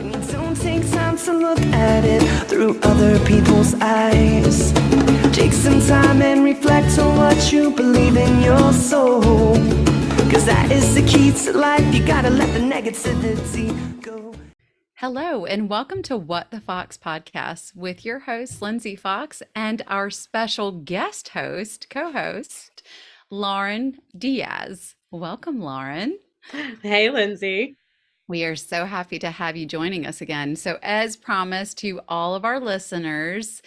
When you don't take time to look at it through other people's eyes. Take some time and reflect on what you believe in your soul. Cause that is the key to life. You gotta let the negativity go. Hello, and welcome to What the Fox podcast with your host, Lindsey Fox, and our special guest host, co-host, Lauren Diaz. Welcome, Lauren. Hey, Lindsey. We are so happy to have you joining us again. So, as promised to all of our listeners,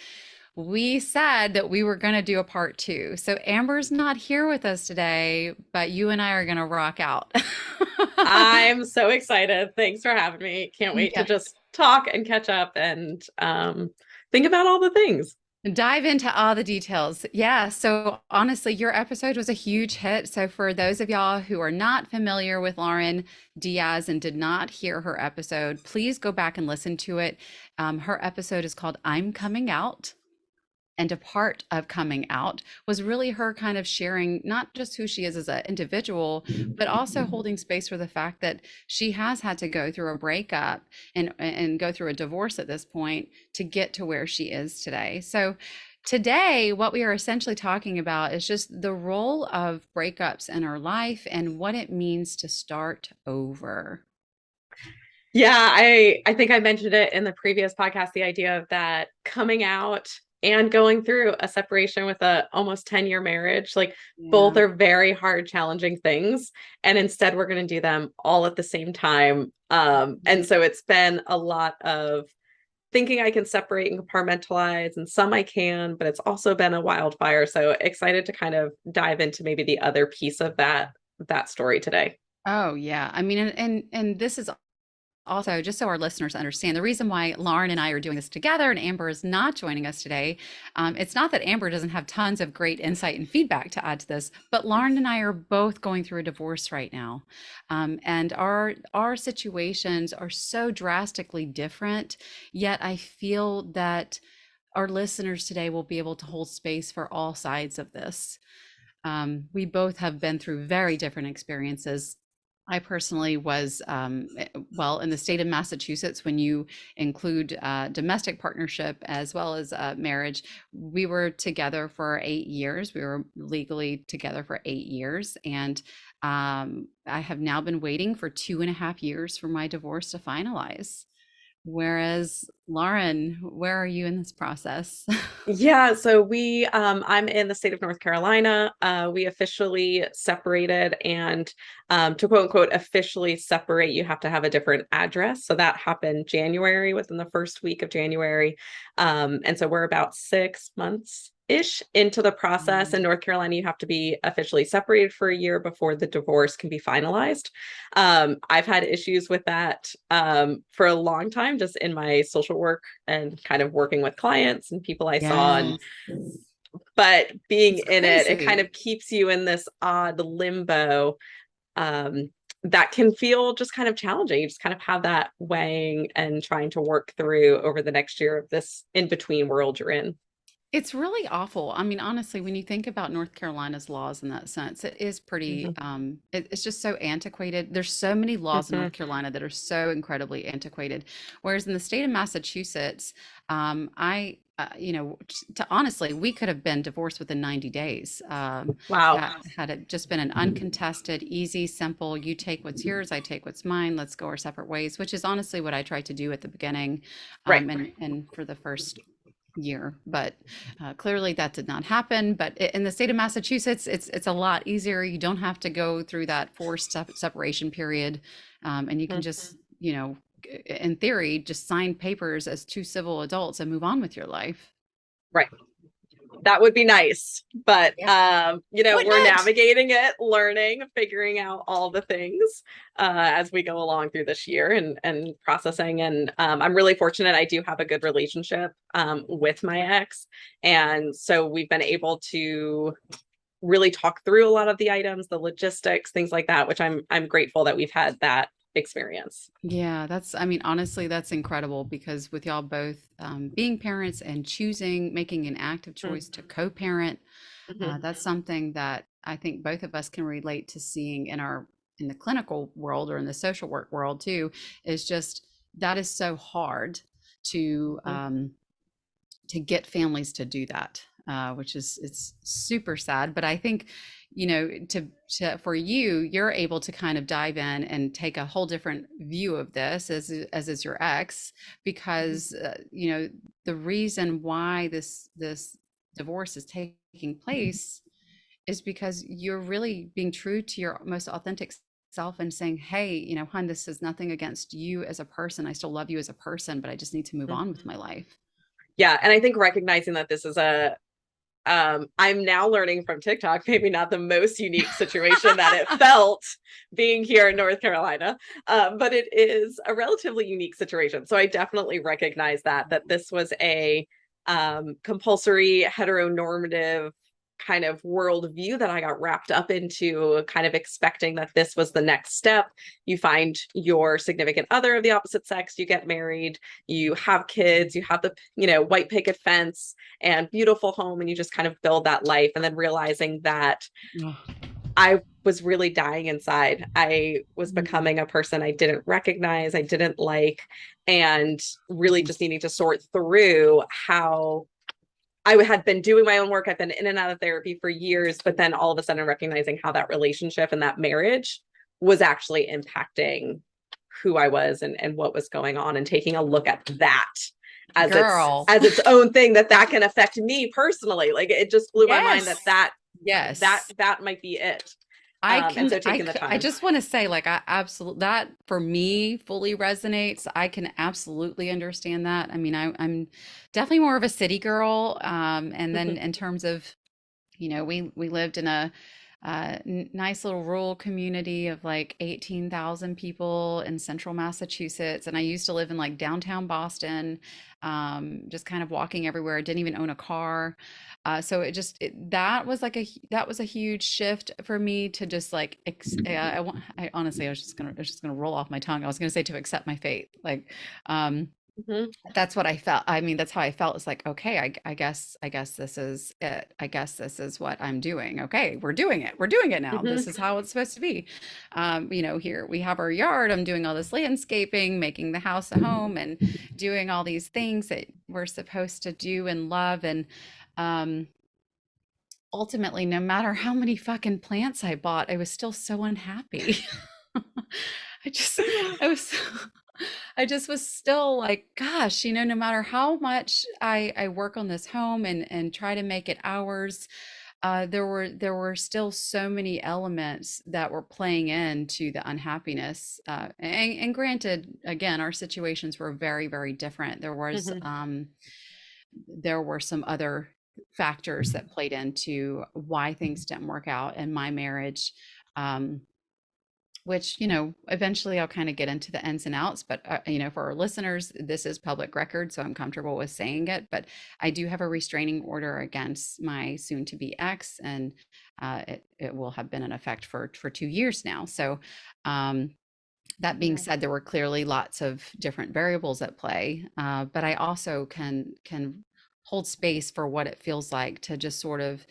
we said that we were going to do a part two. So, Amber's not here with us today, but you and I are going to rock out. I'm so excited. Thanks for having me. Can't wait Yeah. to just talk and catch up and think about all the things. Dive into all the details. Yeah. So honestly, your episode was a huge hit. So for those of y'all who are not familiar with Lauren Diaz and did not hear her episode, please go back and listen to it. Her episode is called I'm Coming Out. And a part of coming out was really her kind of sharing not just who she is as an individual, but also holding space for the fact that she has had to go through a breakup and go through a divorce at this point to get to where she is today. So today, what we are essentially talking about is just the role of breakups in our life and what it means to start over. Yeah, I think I mentioned it in the previous podcast, the idea of that coming out and going through a separation with a almost 10-year marriage, like both are very hard, challenging things. And instead we're going to do them all at the same time. And so it's been a lot of thinking I can separate and compartmentalize, and some I can, but it's also been a wildfire. So excited to kind of dive into maybe the other piece of that story today. Oh yeah. I mean, and this is also, just so our listeners understand, the reason why Lauren and I are doing this together and Amber is not joining us today, it's not that Amber doesn't have tons of great insight and feedback to add to this, but Lauren and I are both going through a divorce right now. And our situations are so drastically different, yet I feel that our listeners today will be able to hold space for all sides of this. We both have been through very different experiences. I personally was, well, in the state of Massachusetts, when you include domestic partnership as well as marriage, we were together for 8 years. We were legally together for 8 years. And I have now been waiting for 2.5 years for my divorce to finalize. Whereas, Lauren, where are you in this process? Yeah, so I'm in the state of North Carolina. We officially separated, and to quote unquote officially separate, you have to have a different address. So that happened January, within the first week of January. And so we're about 6 months ish into the process. In North Carolina, you have to be officially separated for a year before the divorce can be finalized. I've had issues with that for a long time, just in my social work and kind of working with clients and people I saw. And but being in it kind of keeps you in this odd limbo that can feel just kind of challenging. You just kind of have that weighing and trying to work through over the next year of this in-between world you're in. It's really awful. I mean, honestly, when you think about North Carolina's laws in that sense, it is pretty, it's just so antiquated. There's so many laws in North Carolina that are so incredibly antiquated. Whereas in the state of Massachusetts, honestly, we could have been divorced within 90 days. Wow. Had it just been an uncontested, easy, simple, you take what's yours, I take what's mine, let's go our separate ways, which is honestly what I tried to do at the beginning. And for the first year, but clearly that did not happen. But in the state of Massachusetts, it's a lot easier. You don't have to go through that forced separation period, and you can just, in theory, just sign papers as two civil adults and move on with your life. Right. That would be nice, but we're navigating it, learning, figuring out all the things as we go along through this year and processing. And I'm really fortunate. I do have a good relationship with my ex, and so we've been able to really talk through a lot of the items, the logistics, things like that, which I'm grateful that we've had that experience. Yeah, honestly, that's incredible, because with y'all both being parents and making an active choice to co-parent, that's something that I think both of us can relate to seeing in the clinical world or in the social work world too, is just that is so hard to get families to do that, which is, it's super sad. But I think, you know, for you, you're able to kind of dive in and take a whole different view of this, as is your ex, because you know, the reason why this divorce is taking place is because you're really being true to your most authentic self and saying, hey, you know, hon, this is nothing against you as a person. I still love you as a person, but I just need to move on with my life. Yeah. And I think recognizing that this is I'm now learning from TikTok, maybe not the most unique situation that it felt being here in North Carolina, but it is a relatively unique situation. So I definitely recognize that this was a compulsory heteronormative kind of worldview that I got wrapped up into, kind of expecting that this was the next step. You find your significant other of the opposite sex, you get married, you have kids, you have the, you know, white picket fence and beautiful home, and you just kind of build that life. And then realizing that I was really dying inside. I was becoming a person I didn't recognize, I didn't like, and really just needing to sort through how I had been doing my own work. I've been in and out of therapy for years, but then all of a sudden recognizing how that relationship and that marriage was actually impacting who I was and what was going on, and taking a look at that as Girl. its own thing, that can affect me personally. Like, it just blew my mind that Yes. that might be it. And so taking the time. I just want to say, like, I absolutely, that for me fully resonates. I can absolutely understand that. I mean, I'm definitely more of a city girl. And then in terms of, you know, we lived in a nice little rural community of like 18,000 people in central Massachusetts. And I used to live in like downtown Boston, just kind of walking everywhere. I didn't even own a car. So that was like that was a huge shift for me to just like, I honestly, it's just gonna roll off my tongue. I was gonna say to accept my fate. Like, that's what I felt. I mean, that's how I felt. It's like, okay, I guess this is it. I guess this is what I'm doing. Okay, we're doing it. We're doing it now. This is how it's supposed to be. You know, here we have our yard. I'm doing all this landscaping, making the house a home, and doing all these things that we're supposed to do and love. And ultimately, no matter how many fucking plants I bought, I was still so unhappy. I just, I was, I just was still like, gosh, you know, no matter how much I work on this home and try to make it ours, there were still so many elements that were playing into the unhappiness. And granted, again, our situations were very, very different. There were some other factors that played into why things didn't work out in my marriage. Which, you know, eventually I'll kind of get into the ins and outs, but you know, for our listeners, this is public record, so I'm comfortable with saying it. But I do have a restraining order against my soon-to-be ex, and it will have been in effect for 2 years now. So that being said, there were clearly lots of different variables at play, but I also can hold space for what it feels like to just sort of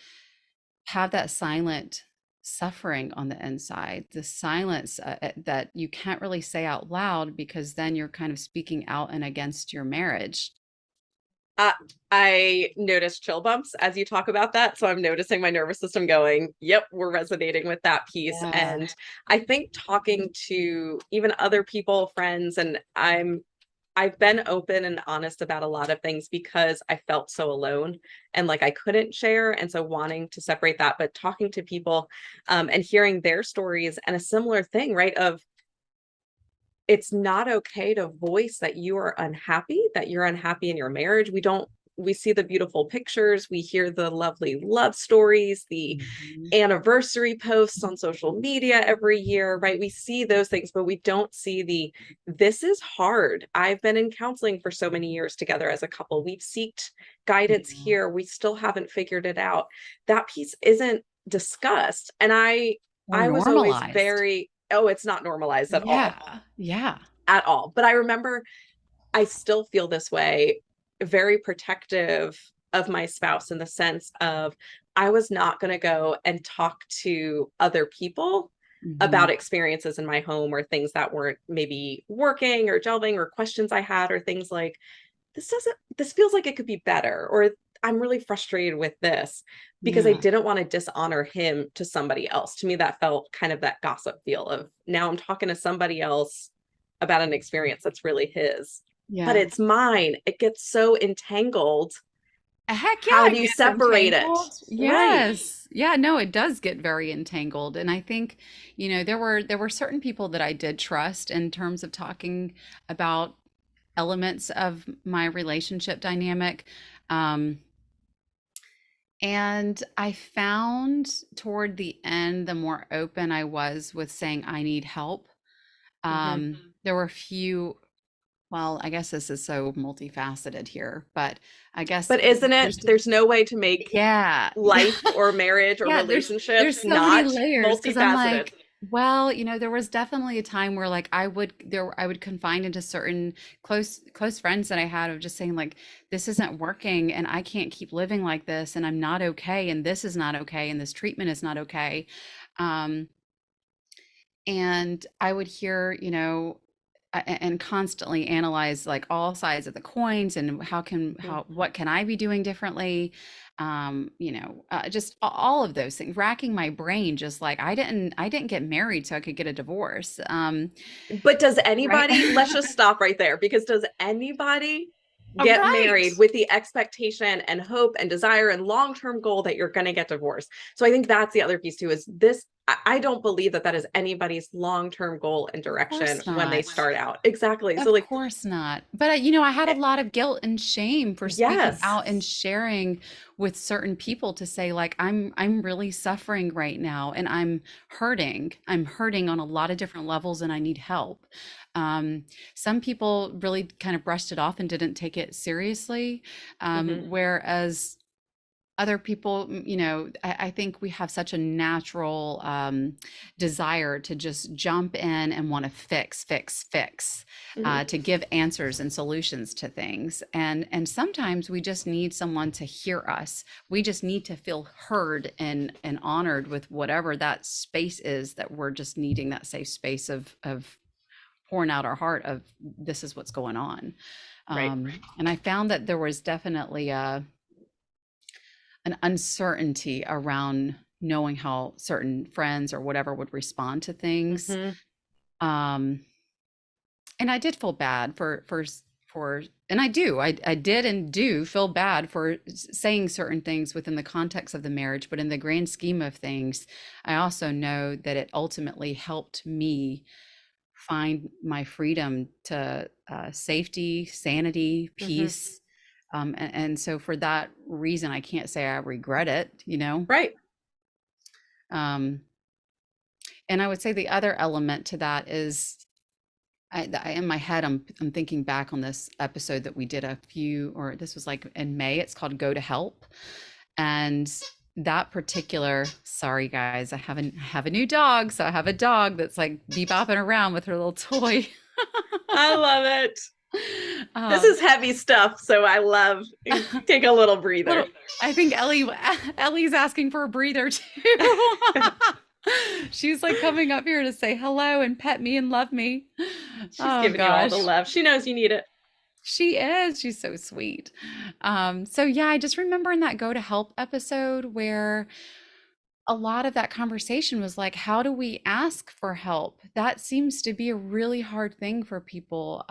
have that silent suffering on the inside, the silence that you can't really say out loud, because then you're kind of speaking out and against your marriage. I noticed chill bumps as you talk about that. So I'm noticing my nervous system going, yep, we're resonating with that piece. Yeah. And I think talking to even other people, friends, and I've been open and honest about a lot of things because I felt so alone and like I couldn't share. And so wanting to separate that, but talking to people and hearing their stories, and a similar thing, right? Of, it's not okay to voice that you are unhappy, that you're unhappy in your marriage. We see the beautiful pictures, we hear the lovely love stories, the anniversary posts on social media every year, right? We see those things, but we don't see this is hard. I've been in counseling for so many years together as a couple. We've sought guidance here. We still haven't figured it out. That piece isn't discussed. And I was always very, oh, it's not normalized at all. Yeah. At all. But I remember I still feel this way, very protective of my spouse, in the sense of I was not going to go and talk to other people about experiences in my home or things that weren't maybe working or gelling or questions I had or things like, this feels like it could be better, or I'm really frustrated with this, because I Yeah. didn't want to dishonor him to somebody else. To me, that felt kind of that gossip feel of, now I'm talking to somebody else about an experience that's really his, but Yeah. it's mine. It gets so entangled. Heck How yeah, do it you gets separate it? entangled. Right. Yes. Yeah, no, it does get very entangled. And I think, there were certain people that I did trust in terms of talking about elements of my relationship dynamic. Um, and I found toward the end, the more open I was with saying I need help, Mm-hmm. there were a few, well, I guess this is so multifaceted here, but I guess But isn't it? there's, There's no way to make yeah, life or marriage or yeah, there's relationships so many not layers because I'm multifaceted. like, well, there was definitely a time where like I would confide into certain close friends that I had of just saying like, this isn't working and I can't keep living like this and I'm not okay and this is not okay and this treatment is not okay. Um, and I would hear, and constantly analyze like all sides of the coins and Mhm. what can I be doing differently, just all of those things, racking my brain, just like I didn't get married so I could get a divorce. But does Right. anybody, let's just stop right there, because does anybody get Right. married with the expectation and hope and desire and long-term goal that you're going to get divorced? So I think that's the other piece too, is this, I don't believe that that is anybody's long-term goal and Of direction course when they not. start out. Exactly. So Of like, course not. But I had a eh, lot of guilt and shame for speaking yes. out and sharing with certain people to say like I'm really suffering right now and I'm hurting. I'm hurting on a lot of different levels and I need help. Some people really kind of brushed it off and didn't take it seriously. Mhm. Whereas other people, I think we have such a natural desire to just jump in and want to fix, Mhm. to give answers and solutions to things. And sometimes we just need someone to hear us. We just need to feel heard and honored with whatever that space is that we're just needing, that safe space of pouring out our heart of this is what's going on. Right. And I found that there was definitely an uncertainty around knowing how certain friends or whatever would respond to things. Mhm. Um, and I did feel bad and I did and do feel bad for saying certain things within the context of the marriage, but in the grand scheme of things, I also know that it ultimately helped me find my freedom to safety, sanity, Mhm. peace. And so for that reason, I can't say I regret it. Right. Um, and I would say the other element to that is in my head, I'm thinking back on this episode that we did or this was like in May. It's called Go to Help. And that particular, sorry guys, I have a new dog. So I have a dog that's like bebopping around with her little toy. I love it. This um, is heavy stuff, so I love, take a little breather. little, I think Ellie's asking for a breather too. She's like coming up here to say hello and pet me and love me. She's Oh giving you all the gosh. love. She knows you need it. She is. She's so sweet. So yeah, I just remember in that Go to Help episode where a lot of that conversation was like, how do we ask for help? That seems to be a really hard thing for people.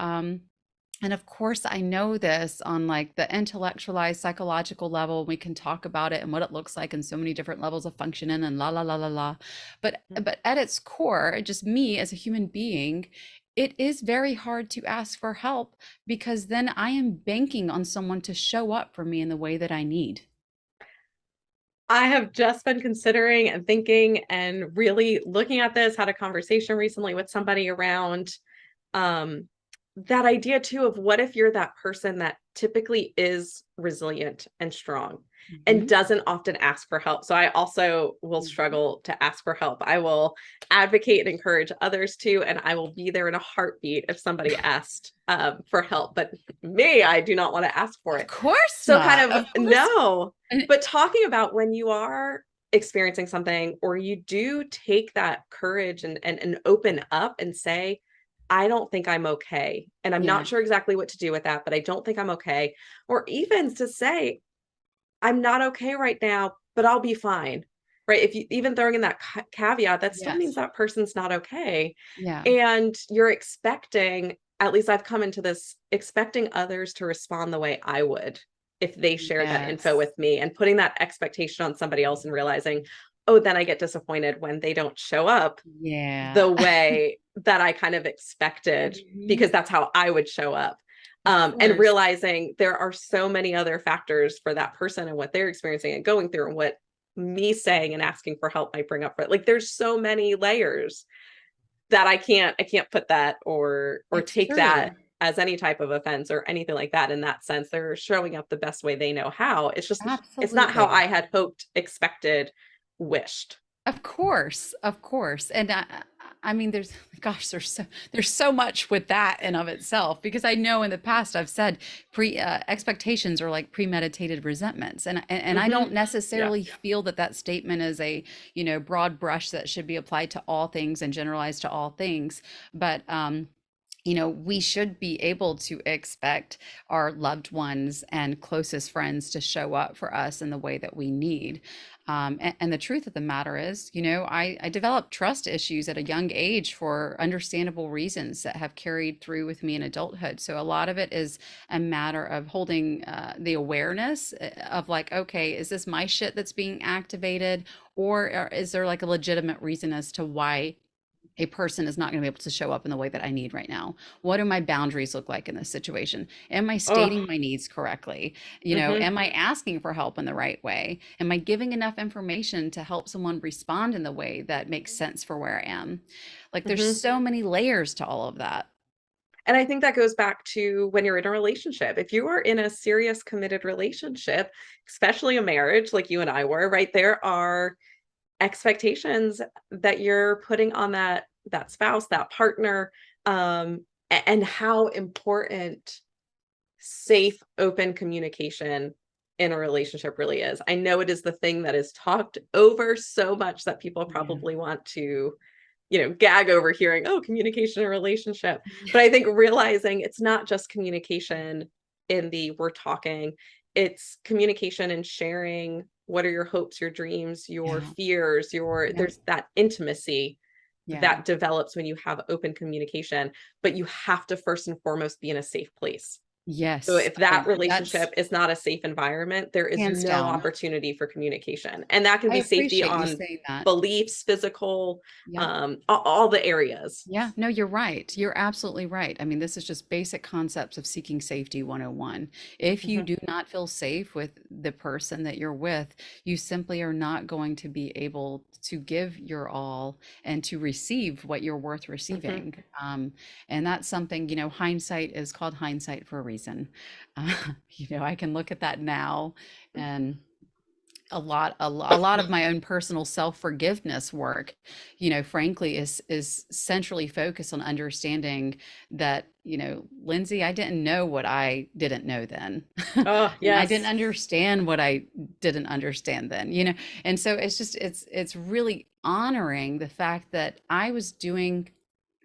And of course, I know this on like the intellectualized psychological level. We can talk about it and what it looks like in so many different levels of functioning and la la la la la. But at its core, just me as a human being, it is very hard to ask for help because then I am banking on someone to show up for me in the way that I need. I have just been considering and thinking and really looking at this, had a conversation recently with somebody around um that idea too of, what if you're that person that typically is resilient and strong and Mhm. doesn't often ask for help? So I also will Mhm. struggle to ask for help. I will advocate and encourage others to, and I will be there in a heartbeat if somebody asked for help. But me, I do not want to ask for Of it. course So not. kind Of of course. no. But talking about when you are experiencing something, or you do take that courage and open up and say, I don't think I'm okay. And I'm Yeah. not sure exactly what to do with that, but I don't think I'm okay. Or even to say, I'm not okay right now, but I'll be fine. Right. If you even throwing in that caveat, that still means Yes. that person's not okay. Yeah. And you're expecting, at least I've come into this, expecting others to respond the way I would if they shared that info Yes. with me, and putting that expectation on somebody else and realizing, oh, then I get disappointed when they don't show up Yeah. the way that I kind of expected, Mhm. because that's how I would show up. Of And course. realizing there are so many other factors for that person and what they're experiencing and going through, and what me saying and asking for help might bring up for it. Like, there's so many layers that I can't put that or It's take that true. as any type of offense or anything like that. In that sense, they're showing up the best way they know how. It's not how Absolutely. I had hoped, expected, wished. Of course, and I mean, gosh, there's so much with that in of itself, because I know in the past I've said pre expectations are like premeditated resentments, and I don't Hmm. Yeah. necessarily feel that that statement is a broad brush that should be applied to all things and generalized to all things, but we should be able to expect our loved ones and closest friends to show up for us in the way that we need. And the truth of the matter is, I developed trust issues at a young age for understandable reasons that have carried through with me in adulthood. So a lot of it is a matter of holding the awareness of like, okay, is this my shit that's being activated? Or is there like a legitimate reason as to why a person is not going to be able to show up in the way that I need right now? What do my boundaries look like in this situation? Am I Oh. stating my needs correctly? Hmm. Am I asking for help in the right way? Am I giving enough information to help someone respond in the way that makes sense for where I am? Like, there's Hmm. so many layers to all of that. And I think that goes back to when you're in a relationship. If you are in a serious, committed relationship, especially a marriage like you and I were, right, there are expectations that you're putting on that spouse, that partner, and how important safe, open communication in a relationship really is. I know it is the thing that is talked over so much that people Yeah. probably want to, gag over hearing, oh, communication in a relationship. But I think realizing it's not just communication in the we're talking, it's communication and sharing what are your hopes, your dreams, your Yeah. fears, Yeah. there's that intimacy Yeah. that develops when you have open communication, but you have to first and foremost be in a safe place. So Yes. if that That's relationship is not a safe environment, there is hands no down. opportunity for communication. And that can I be safety appreciate you on saying that. beliefs, physical, Yeah. all the areas. Yeah, no, you're right. You're absolutely right. I mean, this is just basic concepts of seeking safety 101. If you Mhm, do not feel safe with the person that you're with, you simply are not going to be able to give your all and to receive what you're worth mhm. receiving. And that's something, hindsight is called hindsight for a reason. Uh, I can look at that now, and a lot of my own personal self-forgiveness work, frankly, is centrally focused on understanding that, Lindsay, I didn't know what I didn't know then. Oh, And I didn't yes. understand what I didn't understand then, and so it's really honoring the fact that I was doing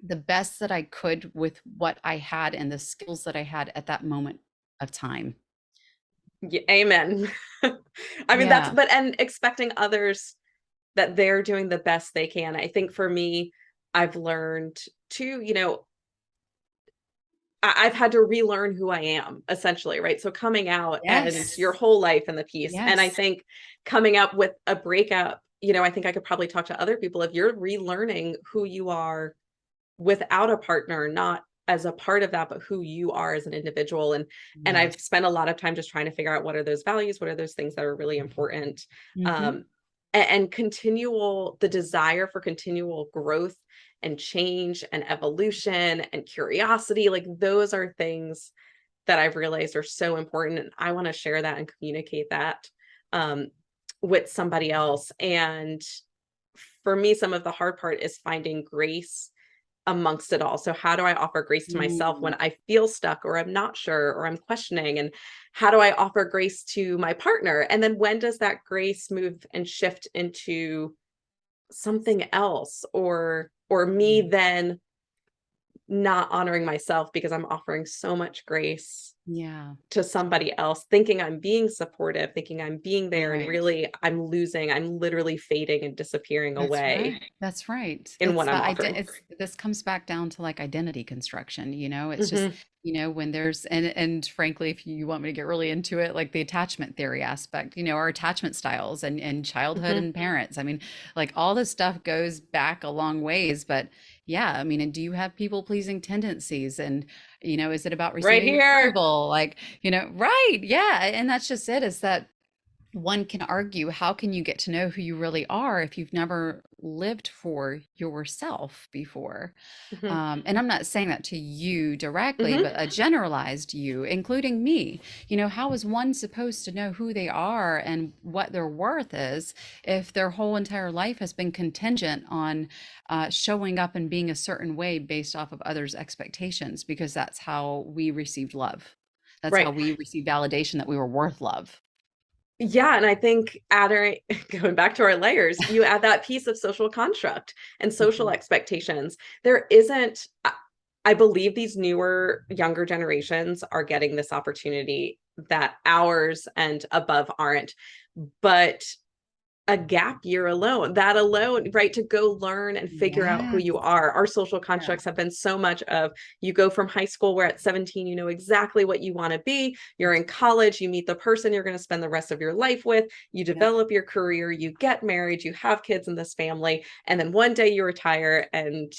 the best that I could with what I had and the skills that I had at that moment of time. Amen. I mean, Yeah. and expecting others that they're doing the best they can. I think for me, I've learned too, I've had to relearn who I am essentially, right? So coming out and Yes. your whole life in the piece. And I Yes. think coming up with a breakup, I think I could probably talk to other people if you're relearning who you are without a partner, not as a part of that, but who you are as an individual. And Yes. I've spent a lot of time just trying to figure out what are those values, what are those things that are really important. Mhm. Um, and the desire for continual growth and change and evolution and curiosity, like those are things that I've realized are so important. And I want to share that and communicate that um, with somebody else. And for me, some of the hard part is finding grace amongst it all. So how do I offer grace to myself when I feel stuck or I'm not sure or I'm questioning? And how do I offer grace to my partner? And then when does that grace move and shift into something else, or me then not honoring myself because I'm offering so much grace Yeah. to somebody else, thinking I'm being supportive, thinking I'm being there, and Right. really I'm literally fading and disappearing That's away right. That's right. in It's what the I'm offering. it's this comes back down to like identity construction, you know? It's just, Mhm. when there's and frankly, if you want me to get really into it, like the attachment theory aspect, our attachment styles and childhood Mhm. and parents. I mean, like all this stuff goes back a long ways, but yeah, I mean, and do you have people pleasing tendencies? And, is it about Right receiving here. approval? Like, right. Yeah. And that's just it, is that one can argue, how can you get to know who you really are if you've never lived for yourself before? Mhm. And I'm not saying that to you directly, Mhm. but a generalized you, including me. How is one supposed to know who they are and what their worth is if their whole entire life has been contingent on showing up and being a certain way based off of others' expectations? Because that's how we received love. That's how Right. we received validation that we were worth love. Yeah, and I think adding going back to our layers, you add that piece of social construct and social Mhm. expectations. There isn't I believe these newer, younger generations are getting this opportunity that ours and above aren't. But a gap year alone, that alone, right, to go learn and figure out who Yes. you are. Our social Yeah. constructs have been so much of, you go from high school where at 17 you know exactly what you want to be, you're in college, you meet the person you're going to spend the rest of your life with, you Yep. develop your career, you get married, you have kids in this family, and then one day you retire and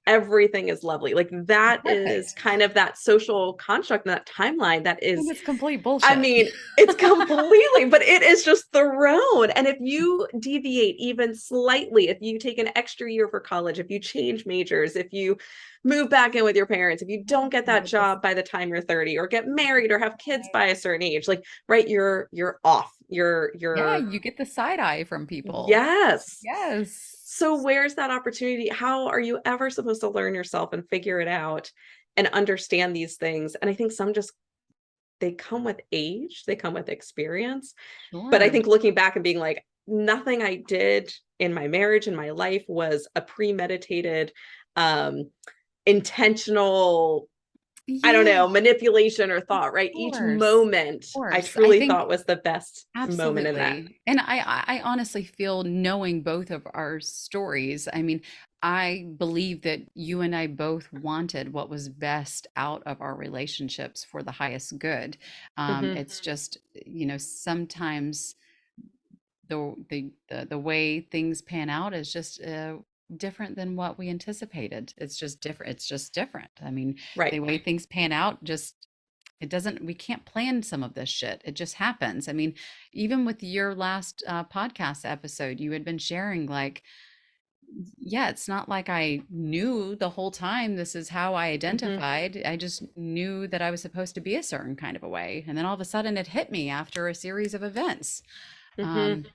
everything is lovely. Like that is Perfect. kind of that social construct, that timeline that And is, it's complete I bullshit. mean, it's completely, but it is just thrown. And if you deviate even slightly, if you take an extra year for college, if you change majors, if you move back in with your parents, if you don't get You that get this job by the time you're 30 or get married or have kids right. by a certain age, like, right, you're off. Yeah, You're you get the side eye from people. yes. Yes. So where's that opportunity? How are you ever supposed to learn yourself and figure it out and understand these things? And I think some just, they come with age, they come with experience. But I Sure. think looking back and being like, nothing I did in my marriage, in my life, was a premeditated, um, intentional, I don't Yeah, know, manipulation or of thought, right? Each course. moment Of I course. I truly think thought was the best moment in that. absolutely. And I honestly feel, knowing both of our stories, I mean, I believe that you and I both wanted what was best out of our relationships for the highest good. Mhm. It's just, sometimes the way things pan out is just different than what we anticipated. It's just different. It's just different. I mean, Right. the way things pan out, just it doesn't. We can't plan some of this shit. It just happens. I mean, even with your last podcast episode, you had been sharing like, yeah, it's not like I knew the whole time this is how I Mhm. identified. I just knew that I was supposed to be a certain kind of a way, and then all of a sudden it hit me after a series of events. Mhm. Um,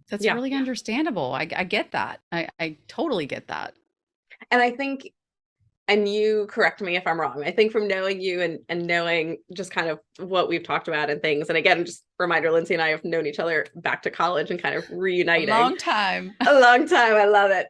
That's Yeah. really understandable. I get that. I totally get that. And I think, and you correct me if I'm wrong, I think from knowing you and knowing just kind of what we've talked about and things, and again, just reminder, Lindsay and I have known each other back to college and kind of A reuniting long time. a long time. I love it.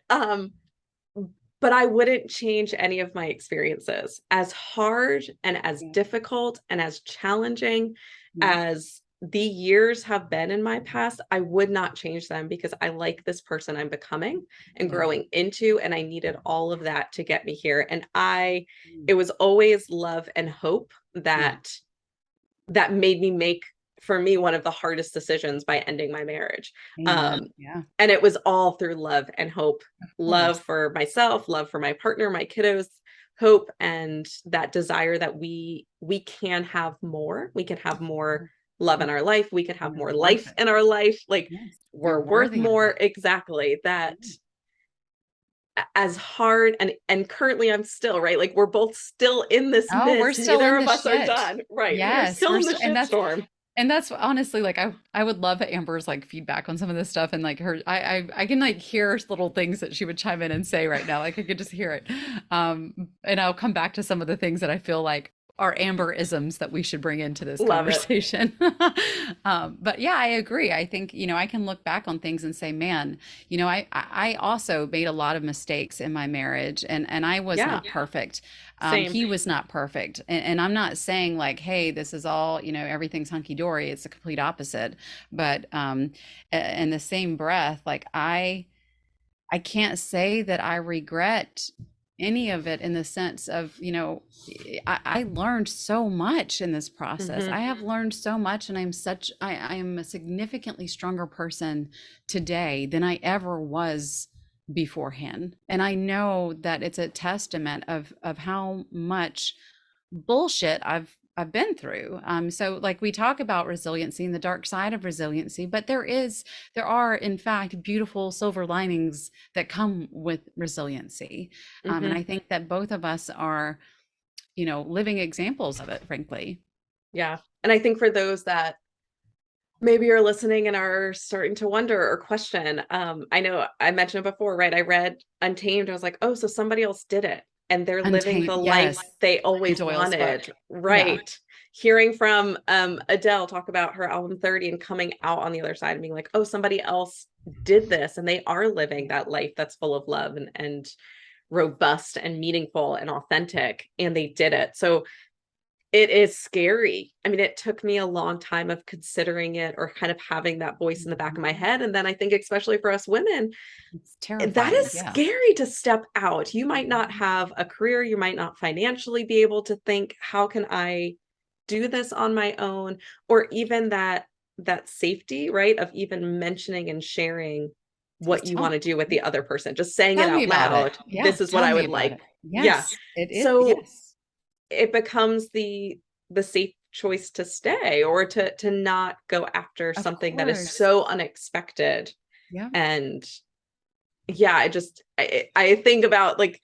But I wouldn't change any of my experiences. As hard and as Yeah. difficult and as challenging Yeah. as the years have been in my past, I would not change them because I like this person I'm becoming and Yeah. growing into, and I needed all of that to get me here. And Mm. it was always love and hope Yeah. that made me make, for me, one of the hardest decisions by ending my marriage. Amen. Um, Yeah. and it was all through love and hope, Of love course. for myself, love for my partner, my kiddos, hope, and that desire that we can have more. We can have more Yeah. love Yeah. in our life. We can have You're more worth life it. in our life. Like, Yes. You're we're worth worthy of more. it. Exactly. That Yeah. as hard and currently I'm still, right? Like, we're both still in this Oh, we're mist. still Neither in of the us are shit. done. Right. We are Yes, still in the and shit that's storm. And that's honestly like I would love Amber's like feedback on some of this stuff and like her I can like hear little things that she would chime in and say right now. Like I could just hear it. And I'll come back to some of the things that I feel like are Amber isms that we should bring into this Love it. conversation. But yeah, I agree. I think, you know, I can look back on things and say, man, you know, I also made a lot of mistakes in my marriage and I was Yeah, not perfect. same. He was not perfect. And I'm not saying like, hey, this is all, you know, everything's hunky dory. It's the complete opposite. But in the same breath, like I can't say that I regret any of it in the sense of, you know, I learned so much in this process. Hmm. I have learned so much and I am a significantly stronger person today than I ever was beforehand. And I know that it's a testament of how much bullshit I've been through. So like we talk about resiliency and the dark side of resiliency, but there are in fact beautiful silver linings that come with resiliency. And Hmm. I think that both of us are, you know, living examples of it, frankly. Yeah. And I think for those that maybe are listening and are starting to wonder or question, I know I mentioned it before, right? I read Untamed. I was like, oh, so somebody else did it and they're living Untamed, the life yes. they Glennon always Doyle's book. wanted. Yeah. Right. Hearing from Adele talk about her album 30 and coming out on the other side and being like, oh, somebody else did this and they are living that life that's full of love and robust and meaningful and authentic, and they did it. So it is scary. I mean, it took me a long time of considering it or kind of having that voice in the back of my head. And then I think, especially for us women, It's that terrifying. is Yeah. scary to step out. You might not have a career, you might not financially be able to think, how can I do this on my own? Or even that safety, right? Of even mentioning and sharing what Just you want to do with yeah, the other person, just saying it tell me out about it. loud. Yeah, This is what tell I me would about like. it. Yeah. Yes, it is. So Yes. it becomes the safe choice to stay or to not go after Of something that is course. so unexpected. Yeah. And yeah, I think about, like,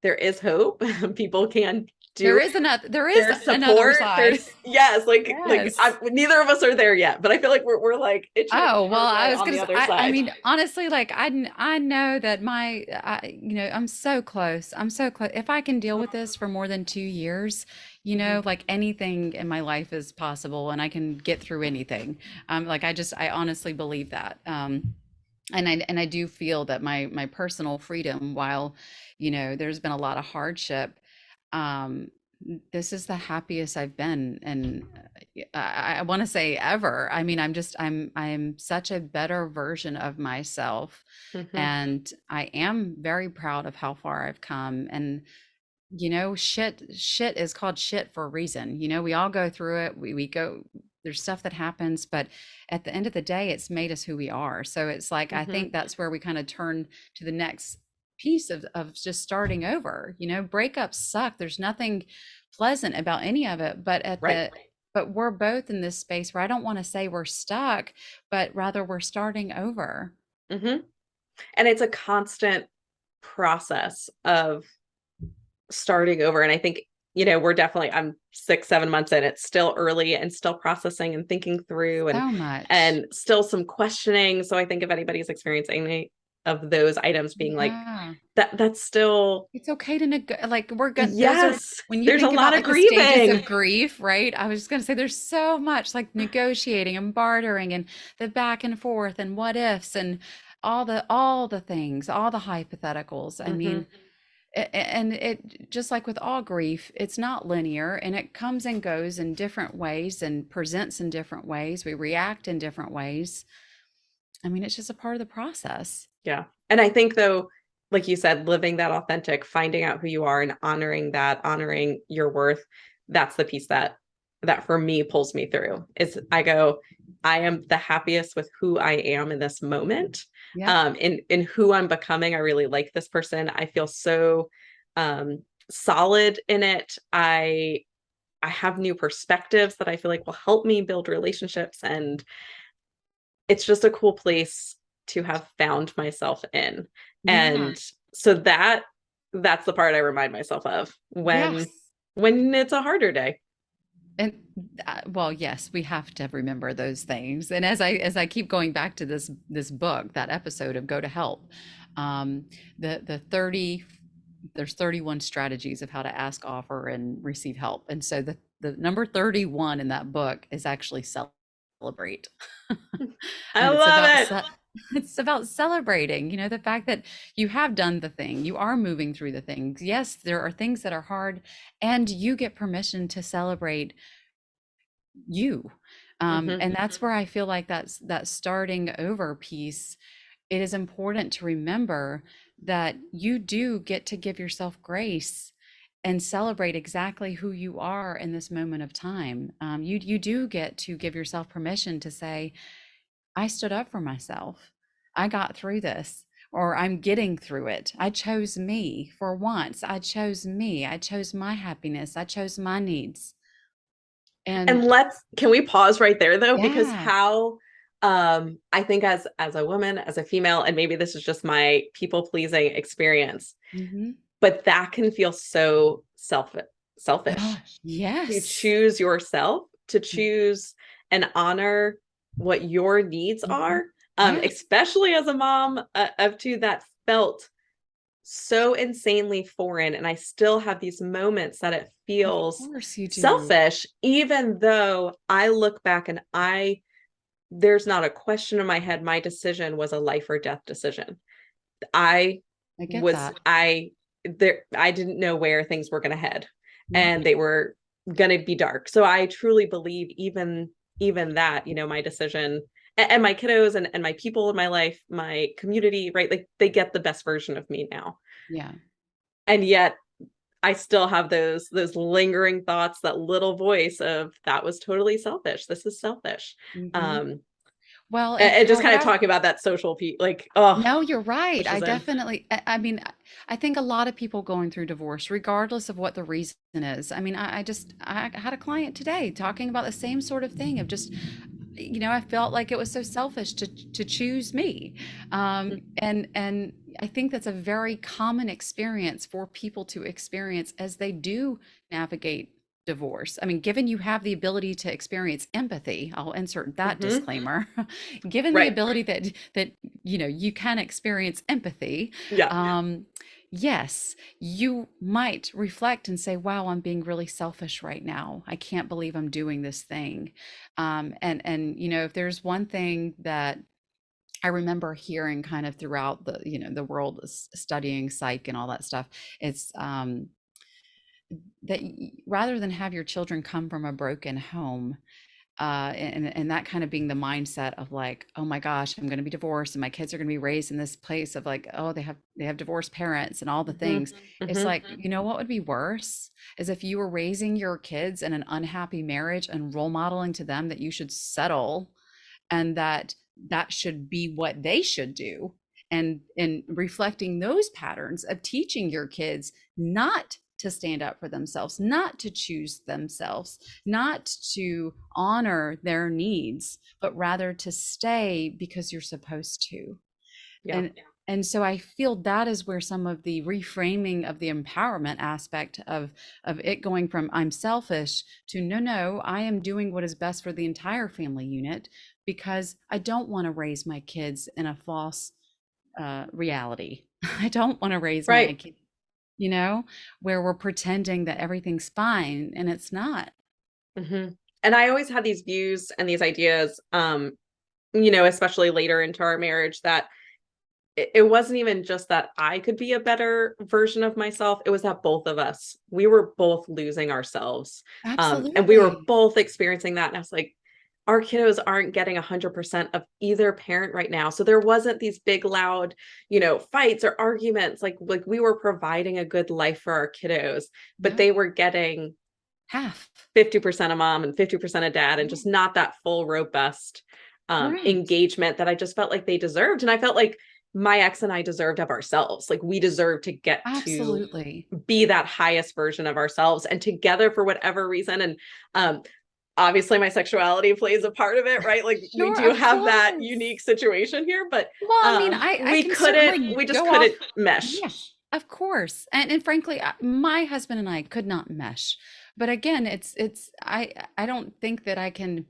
there is hope. People can do it. There is There's another support. side. There's, yes, Yes. neither of us are there yet, but I feel like we're like itching Oh, well, our I way was on gonna the say, other I side. mean, honestly, like I know that you know, I'm so close. I'm so close. If I can deal with this for more than 2 years, you Mhm. know, like anything in my life is possible and I can get through anything. Like I honestly believe that. And I do feel that my personal freedom, while, you know, there's been a lot of hardship, um, this is the happiest I've been, and I want to say ever. I mean, I'm such a better version of myself, Mhm. and I am very proud of how far I've come. And you know, shit is called shit for a reason. You know, we all go through it. We go, there's stuff that happens, but at the end of the day, it's made us who we are. So it's like, I Mhm. think that's where we kind of turn to the next piece of just starting over. You know, breakups suck. There's nothing pleasant about any of it, Right. but we're both in this space where I don't want to say we're stuck, but rather we're starting over. Mhm. And it's a constant process of starting over. And I think, we're definitely, I'm 6, 7 months in, it's still early and still processing and thinking through So much. and still some questioning. So I think if anybody's experiencing any of those items, being like, Yeah. that's still, It's okay to like we're good. Those are yes, when you there's a think lot about of like the stages grieving. of grief, right? I was just gonna say there's so much like negotiating and bartering and the back and forth and what ifs and all the things, all the hypotheticals. I Hmm. mean, and it just like with all grief, it's not linear and it comes and goes in different ways and presents in different ways. We react in different ways. I mean, it's just a part of the process. Yeah. And I think, though, like you said, living that authentic, finding out who you are and honoring that, honoring your worth, that's the piece that for me pulls me through. Is I go, I am the happiest with who I am in this moment. Yep. In who I'm becoming. I really like this person. I feel so solid in it. I have new perspectives that I feel like will help me build relationships, and it's just a cool place to have found myself in. Yeah. And so that's the part I remind myself of Yes. when it's a harder day. And well, yes, we have to remember those things. And as I keep going back to this book, that episode of Go to Help, um, the 30 there's 31 strategies of how to ask, offer, and receive help. And so the number 31 in that book is actually celebrate. I And love it. it's about celebrating, the fact that you have done the thing, you are moving through the things. Yes, there are things that are hard, and you get permission to celebrate you. Hmm. And that's where I feel like that starting over piece. It is important to remember that you do get to give yourself grace and celebrate exactly who you are in this moment of time. You do get to give yourself permission to say, I stood up for myself. I got through this, or I'm getting through it. I chose me for once. I chose me. I chose my happiness. I chose my needs. And And can we pause right there though? Because yeah. how I think as a woman, as a female, and maybe this is just my people pleasing experience, Hmm. but that can feel so selfish to Yes. choose yourself, to choose and honor what your needs Mhm. are, Yes, especially as a mom of two that felt so insanely foreign. And I still have these moments that it of feels course you do. selfish, even though I look back and there's not a question in my head. My decision was a life or death decision. I I get was, that. I didn't know where things were going to head, Yeah. and they were going to be dark. So I truly believe even that, my decision and my kiddos and my people in my life, my community, right? Like they get the best version of me now. Yeah. And yet I still have those lingering thoughts, that little voice of that was totally selfish. This is selfish. Hmm. Um, Well, and just what kind of I talking about that social piece, like, oh, no, you're right. I pushes in. definitely, I mean, I think a lot of people going through divorce, regardless of what the reason is. I mean, I had a client today talking about the same sort of thing of just, I felt like it was so selfish to choose me. And I think that's a very common experience for people to experience as they do navigate divorce. I mean, given you have the ability to experience empathy, I'll insert that Hmm. disclaimer. Given the Right. ability that you can experience empathy, Yeah. yes, you might reflect and say, wow, I'm being really selfish right now. I can't believe I'm doing this thing. And if there's one thing that I remember hearing kind of throughout the world studying psych and all that stuff, it's that rather than have your children come from a broken home, and that kind of being the mindset of like, oh my gosh, I'm going to be divorced and my kids are going to be raised in this place of like, oh, they have divorced parents and all the Hmm. things. It's Hmm. like, what would be worse is if you were raising your kids in an unhappy marriage and role modeling to them that you should settle, and that should be what they should do, and reflecting those patterns of teaching your kids not to stand up for themselves, not to choose themselves, not to honor their needs, but rather to stay because you're supposed to. Yeah. And so I feel that is where some of the reframing of the empowerment aspect of it going from I'm selfish to no, I am doing what is best for the entire family unit because I don't want to raise my kids in a false reality. I don't want to raise my Right. kids, where we're pretending that everything's fine and it's not. Hmm. And I always had these views and these ideas, especially later into our marriage, that it wasn't even just that I could be a better version of myself. It was that both of us, we were both losing ourselves. And we were Absolutely. both experiencing that. And I was like, our kiddos aren't getting 100% of either parent right now. So there wasn't these big, loud, fights or arguments. Like we were providing a good life for our kiddos, but Yeah. they were getting Half. 50% of mom and 50% of dad, and Yeah. just not that full, robust Right. engagement that I just felt like they deserved. And I felt like my ex and I deserved of ourselves. Like we deserve to get to Absolutely. be that highest version of ourselves, and together for whatever reason. And um, obviously my sexuality plays a part of it, right? Like we Sure, do of have that unique course. situation here, but Well, I mean, I can certainly we just go off. couldn't mesh. Yeah, of course. And frankly, my husband and I could not mesh But again, I don't think that I can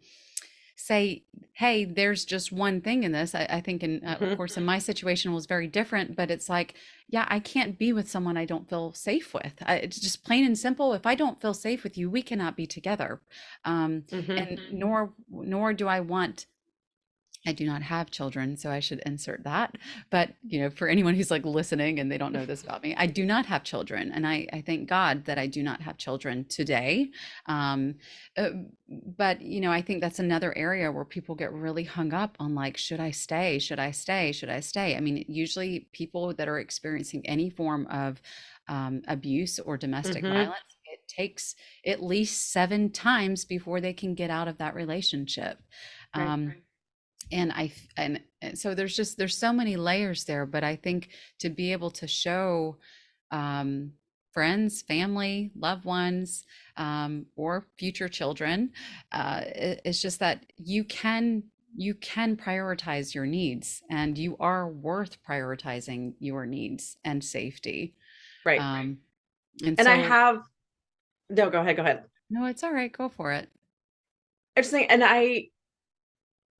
say, hey, there's just one thing in this. I think of Mhm. course in my situation was very different, but it's like, yeah, I can't be with someone I don't feel safe with. It's just plain and simple. If I don't feel safe with you, we cannot be together. Mhm. And nor do I want, I do not have children, so I should insert that. But, for anyone who's like listening and they don't know this about me, I do not have children. And I thank God that I do not have children today. Um, uh, but, I think that's another area where people get really hung up on like, should I stay? Should I stay? Should I stay? I mean, usually people that are experiencing any form of abuse or domestic Mhm. violence, it takes at least 7 times before they can get out of that relationship. Right. Um, and so there's so many layers there, but I think to be able to show um friends, family, loved ones, or future children, it's just that you can prioritize your needs, and you are worth prioritizing your needs and safety. Right. um and And I so have no, go ahead, go ahead. no, it's all right, go for it. I just think, and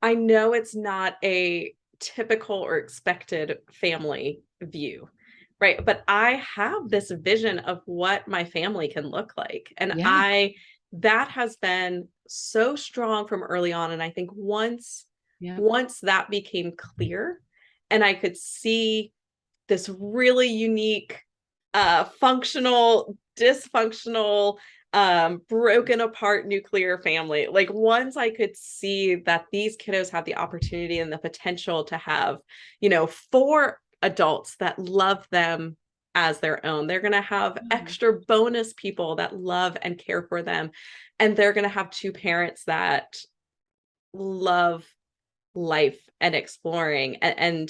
I know it's not a typical or expected family view, right? But I have this vision of what my family can look like. And Yeah. that has been so strong from early on. And I think Yeah. once that became clear and I could see this really unique, functional, dysfunctional, broken apart nuclear family. Like once I could see that these kiddos have the opportunity and the potential to have, four adults that love them as their own. They're going to have Mm. extra bonus people that love and care for them. And they're going to have two parents that love life and exploring, and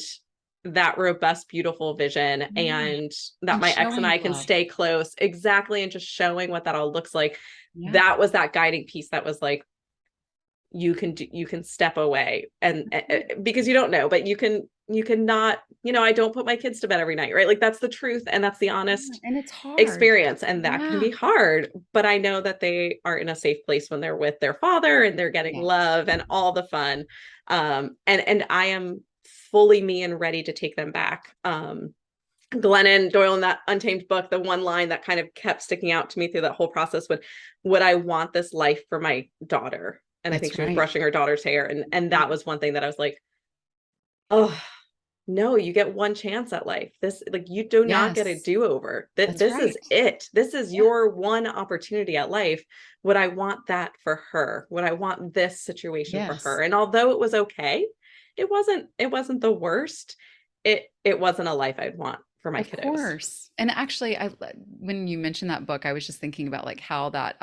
that robust, beautiful vision, Yeah. and that And my ex and showing I can love. stay close. Exactly. And just showing what that all looks like. Yeah. That was that guiding piece that was like, you can step away, and because you don't know, but you can not, I don't put my kids to bed every night, right? Like that's the truth, and that's the Yeah, honest and it's hard. experience, and that can Yeah. be hard, but I know that they are in a safe place when they're with their father and they're getting Yes. love and all the fun. And I am fully me and ready to take them back. Glennon Doyle in that Untamed book, the one line that kind of kept sticking out to me through that whole process would I want this life for my daughter? And I think That's she was right. brushing her daughter's hair, and Yeah. that was one thing that I was like, oh, no, you get one chance at life. This, like, you do not get a Yes. do-over. That That's this is right. it. This is Yeah. your one opportunity at life. Would I want that for her? Would I want this situation for her? Yes. And although it was okay, it wasn't the worst. It wasn't a life I'd want for my Of kiddos. course. And actually, when you mentioned that book, I was just thinking about like how that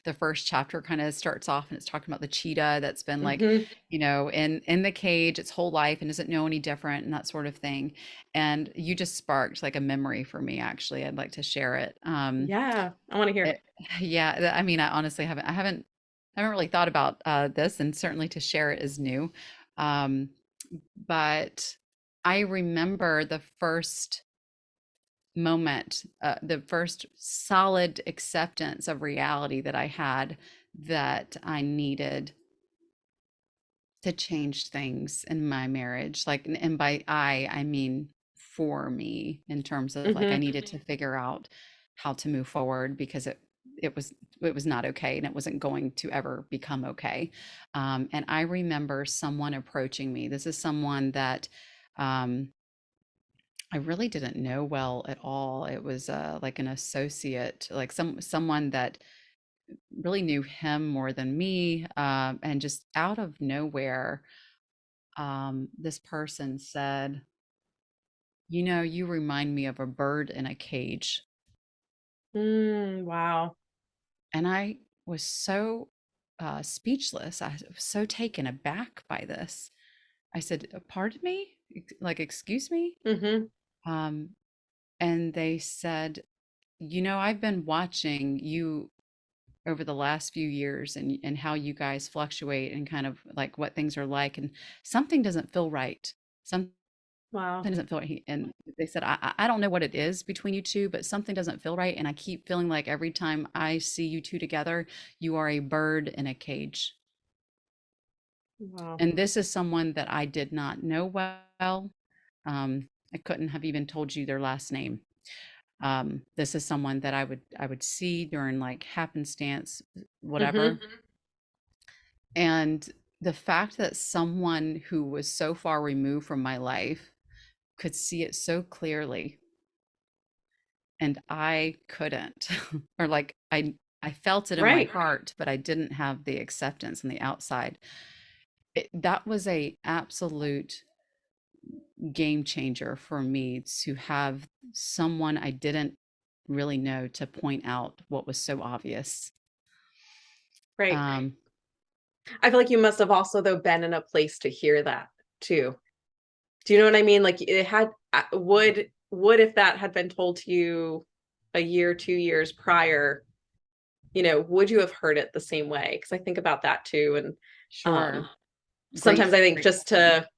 the first chapter kind of starts off and it's talking about the cheetah that's been like, Hmm. in the cage its whole life and doesn't know any different and that sort of thing. And you just sparked like a memory for me, actually. I'd like to share it. Yeah, I want to hear. It, yeah, I mean, I honestly haven't really thought about this, and certainly to share it is new. Um, but I remember the first moment, the first solid acceptance of reality that I had, that I needed to change things in my marriage. Like, and by I mean for me, in terms of like I Hmm. needed to figure out how to move forward, because it was not okay, and it wasn't going to ever become okay. And I remember someone approaching me. This is someone that um, I really didn't know well at all. It was like an associate, like someone that really knew him more than me, and just out of nowhere, this person said, you remind me of a bird in a cage. Wow. And I was so speechless. I was so taken aback by this. I said, Pardon me? Like, excuse me?" Hmm. Um, and they said, I've been watching you over the last few years, and how you guys fluctuate and kind of like what things are like, and something doesn't feel right. Something Wow. Something doesn't feel right. And they said, I don't know what it is between you two, but something doesn't feel right. And I keep feeling like every time I see you two together, you are a bird in a cage. Wow. And this is someone that I did not know well. I couldn't have even told you their last name. This is someone that I would see during like happenstance, whatever. Mm-hmm. And the fact that someone who was so far removed from my life could see it so clearly and I couldn't, or like I felt it in my Right. heart, but I didn't have the acceptance on the outside. That was a absolute game changer for me to have someone I didn't really know to point out what was so obvious. Right. Um, I feel like you must have also though been in a place to hear that too. Do you know what I mean? Like it had would if that had been told to you a year, 2 years prior, would you have heard it the same way? Because I think about that too. And sure. sometimes Great, I think great just question. to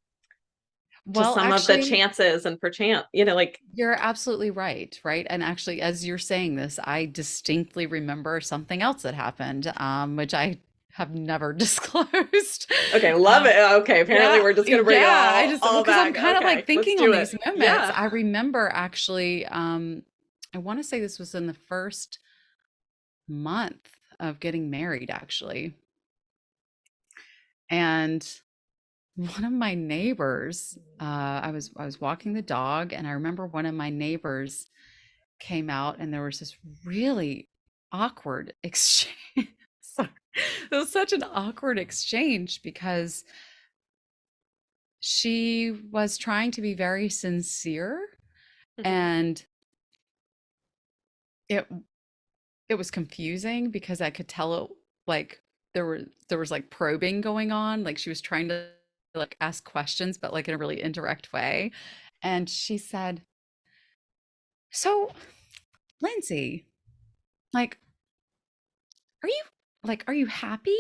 Well, some of the actually, chances and perchance, like you're absolutely right, right? And actually, as you're saying this, I distinctly remember something else that happened, which I have never disclosed. okay, love Um, it. Okay, apparently yeah, we're just gonna bring it yeah. I all just, well, all because I'm back. kind of like Okay, let's thinking on do it. these moments. Yeah. I remember actually, I want to say this was in the first month of getting married, actually. And one of my neighbors, I was walking the dog, and I remember one of my neighbors came out, and there was this really awkward exchange. Sorry. It was such an awkward exchange because she was trying to be very sincere, Mhm. and it it was confusing because I could tell it, like there was like probing going on, like she was trying to like ask questions but like in a really indirect way. And she said, "So, Lindsay, like are you happy?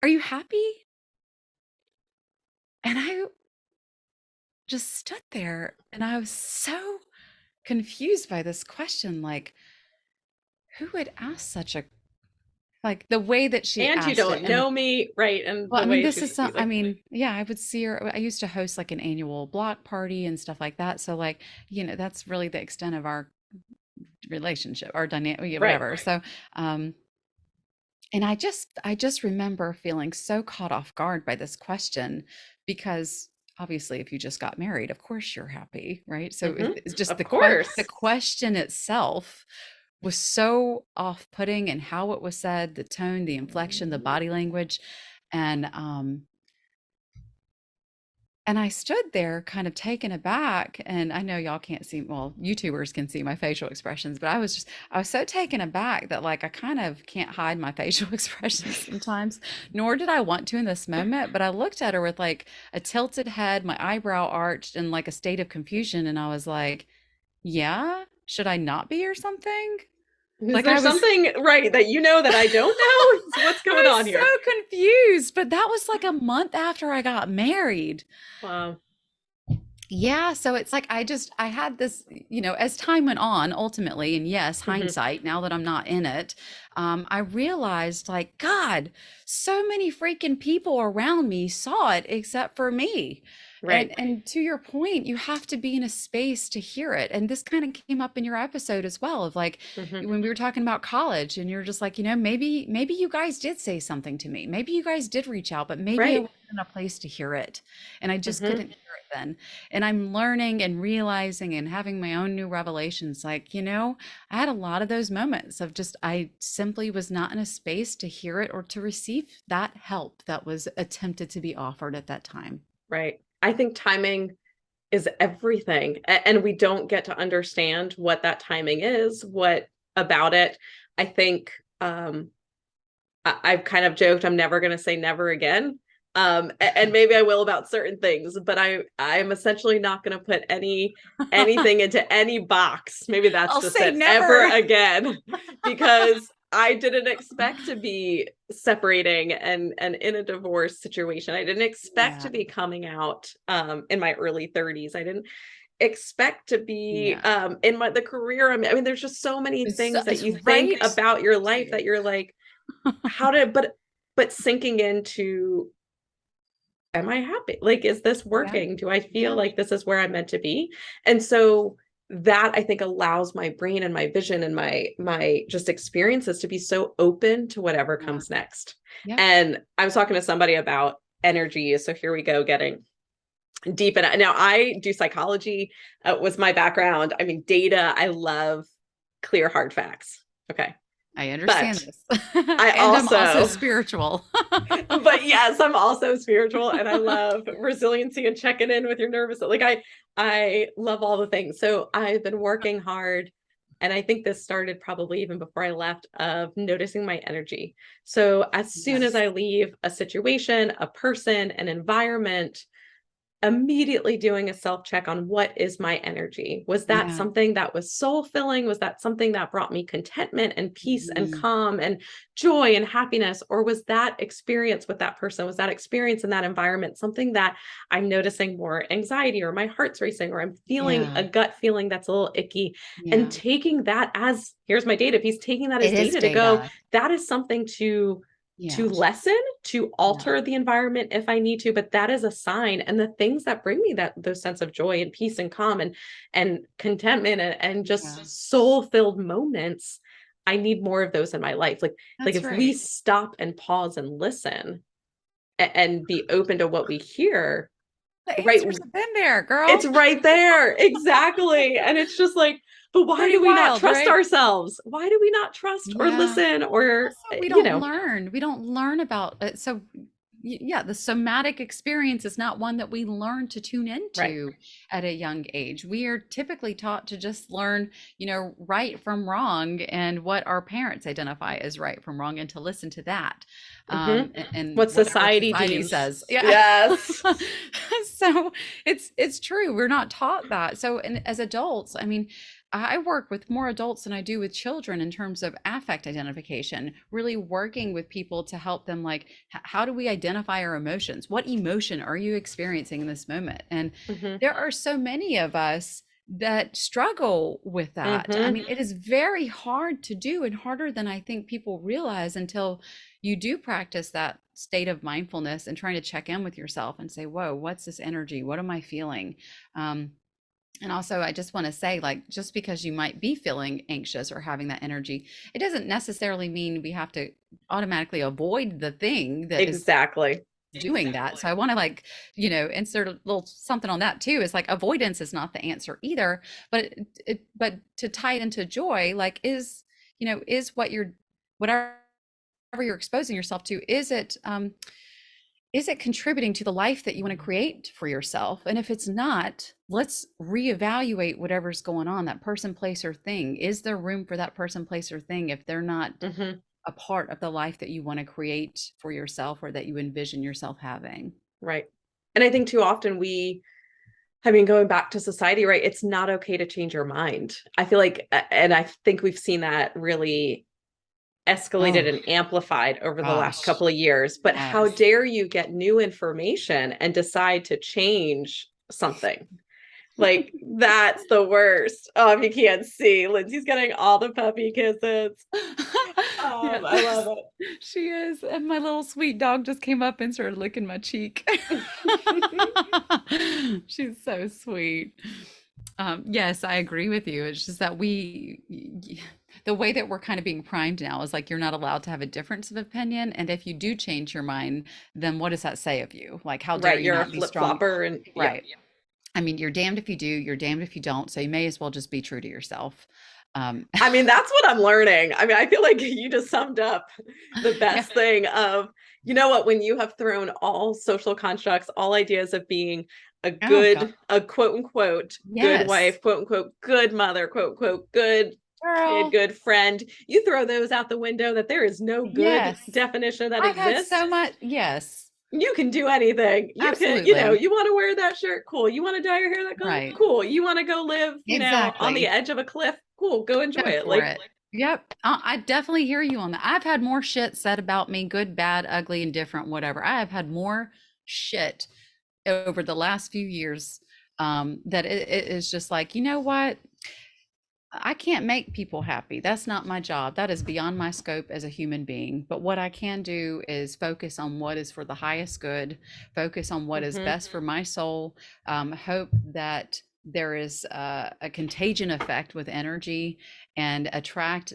Are you happy?" And I just stood there and I was so confused by this question, like who would ask such a, like the way that she And you asked it. don't And know me, right? And well, the I mean, way this she is should be some, I like, mean, yeah, I would see her. I used to host like an annual block party and stuff like that. So, like, that's really the extent of our relationship, our dynamic, right. whatever. So, um, and I just remember feeling so caught off guard by this question because obviously, if you just got married, of course you're happy, right? So Hmm. it's just Of the course. question itself was so off-putting, and how it was said, the tone, the inflection, the body language, and I stood there kind of taken aback. And I know y'all can't see, well, YouTubers can see my facial expressions, but I was so taken aback that like I kind of can't hide my facial expressions sometimes, nor did I want to in this moment. But I looked at her with like a tilted head, my eyebrow arched, and like a state of confusion. And I was like, yeah, should I not be or something? Is Like there I was something right that you know that I don't know? What's going I on was here? so confused, but that was like a month after I got married. Wow. Yeah, so it's like I had this, as time went on, ultimately, and yes, Hmm. hindsight, now that I'm not in it, I realized like, God, so many freaking people around me saw it except for me. Right. And to your point, you have to be in a space to hear it. And this kind of came up in your episode as well, of like Hmm. when we were talking about college, and you're just like, maybe you guys did say something to me. Maybe you guys did reach out, but maybe I Right. wasn't in a place to hear it. And I just Hmm. couldn't hear it then. And I'm learning and realizing and having my own new revelations. Like, I had a lot of those moments of just, I simply was not in a space to hear it or to receive that help that was attempted to be offered at that time. Right. I think timing is everything. And we don't get to understand what that timing is, what about it. I think I've kind of joked I'm never going to say never again. And maybe I will about certain things, but I'm essentially not going to put anything into any box. Maybe that's I'll just say it, ever never. again, because I didn't expect to be separating and in a divorce situation. I didn't expect to Yeah. be coming out in my early 30s. I didn't expect to be Yeah. in the career. I mean, there's just so many things that It's you think right. about your life that you're like, how did, but sinking into, am I happy? Like, is this Yeah. working? Do I feel Yeah. like this is where I'm meant to be? And so that I think allows my brain and my vision and my just experiences to be so open to whatever Yeah. comes next. Yep. And I was talking to somebody about energy. So here we go, getting deep in it. Now I do psychology, was my background. I mean, data, I love clear, hard facts. Okay. I understand But this. I And I'm also also, spiritual. but yes, I'm also spiritual and I love resiliency and checking in with your nervous. Like I love all the things. So I've been working hard. And I think this started probably even before I left, of noticing my energy. So as soon as Yes. I leave a situation, a person, an environment, immediately doing a self-check on what is my energy. Was that Yeah. something that was soul-filling? Was that something that brought me contentment and peace and Mhm. calm and joy and happiness? Or was that experience with that person, was that experience in that environment something that I'm noticing more anxiety, or my heart's racing, or I'm feeling Yeah. a gut feeling that's a little icky? And Yeah. taking that as, here's my data piece, taking that as It is data to go, data. that is something to Yeah. lessen, to Yeah. alter the environment if I need to, but that is a sign. And the things that bring me that those sense of joy and peace and calm and contentment and Yeah. just soul-filled moments, I need more of those in my life. Like That's if we right. stop and pause and listen and be open to what we hear, The right? answers have been there, It's girl. right there. Exactly. And it's just like, but why Pretty do we not wild, trust right? ourselves? Why do we not trust or Yeah. listen or, Also, we you don't know, learn. We don't learn about it. So, yeah, the somatic experience is not one that we learn to tune right. into at a young age. We are typically taught to just learn, right from wrong and what our parents identify as right from wrong, and to listen to that, Mhm. and What whatever society society deems. says. Yeah. Yes. So it's true. We're not taught that. So, and as adults, I mean, I work with more adults than I do with children in terms of affect identification, really working with people to help them, like, how do we identify our emotions? What emotion are you experiencing in this moment? And Mhm. there are so many of us that struggle with that. I Mhm. mean, it is very hard to do, and harder than I think people realize, until you do practice that state of mindfulness and trying to check in with yourself and say, whoa, what's this energy? What am I feeling? And also, I just want to say, like, just because you might be feeling anxious or having that energy, it doesn't necessarily mean we have to automatically avoid the thing that is Exactly. doing that. So I want to, like, insert a little something on that too. Is like, avoidance is not the answer either, but but to tie it into joy, like, is whatever you're exposing yourself to, is it contributing to the life that you want to create for yourself? And if it's not, let's reevaluate whatever's going on, that person, place, or thing. Is there room for that person, place, or thing if they're not Mhm. a part of the life that you want to create for yourself, or that you envision yourself having? Right. And I think too often I mean, going back to society, right? It's not okay to change your mind. I feel like, and I think we've seen that really escalated Oh and amplified over the last gosh, couple of years. But how yes. dare you get new information and decide to change something? Like, that's the worst. Oh, if you can't see, Lindsay's getting all the puppy kisses. Yeah, I love she is. And my little sweet dog just came up and started licking my cheek. it. She's so sweet. Yes, I agree with you. It's just that the way that we're kind of being primed now is like, you're not allowed to have a difference of opinion. And if you do change your mind, then what does that say of you? Like, how dare Right, you you're a not be flip strong? flopper, and yeah. Right. I mean, you're damned if you do, you're damned if you don't. So you may as well just be true to yourself. I mean, that's what I'm learning. I mean, I feel like you just summed up the Yeah. best thing of, you know what, when you have thrown all social constructs, all ideas of being Oh God. a quote unquote, good Yes. wife, quote unquote, good mother, quote unquote, good kid, Girl. good friend, you throw those out the window, that there is no good Yes. definition that I've had exists. so much. Yes. You can do anything. You can, Absolutely. you want to wear that shirt, cool. You want to dye your hair that color, Right. cool. You want to go live, on the Exactly. edge of a cliff, cool. Go enjoy Go it. for Like, it. Yep. I definitely hear you on that. I've had more shit said about me, good, bad, ugly, indifferent, whatever. I have had more shit over the last few years, that it is just like, you know what? I can't make people happy. That's not my job. That is beyond my scope as a human being. But what I can do is focus on what is for the highest good, focus on what is Mhm. best for my soul, hope that there is a contagion effect with energy and attract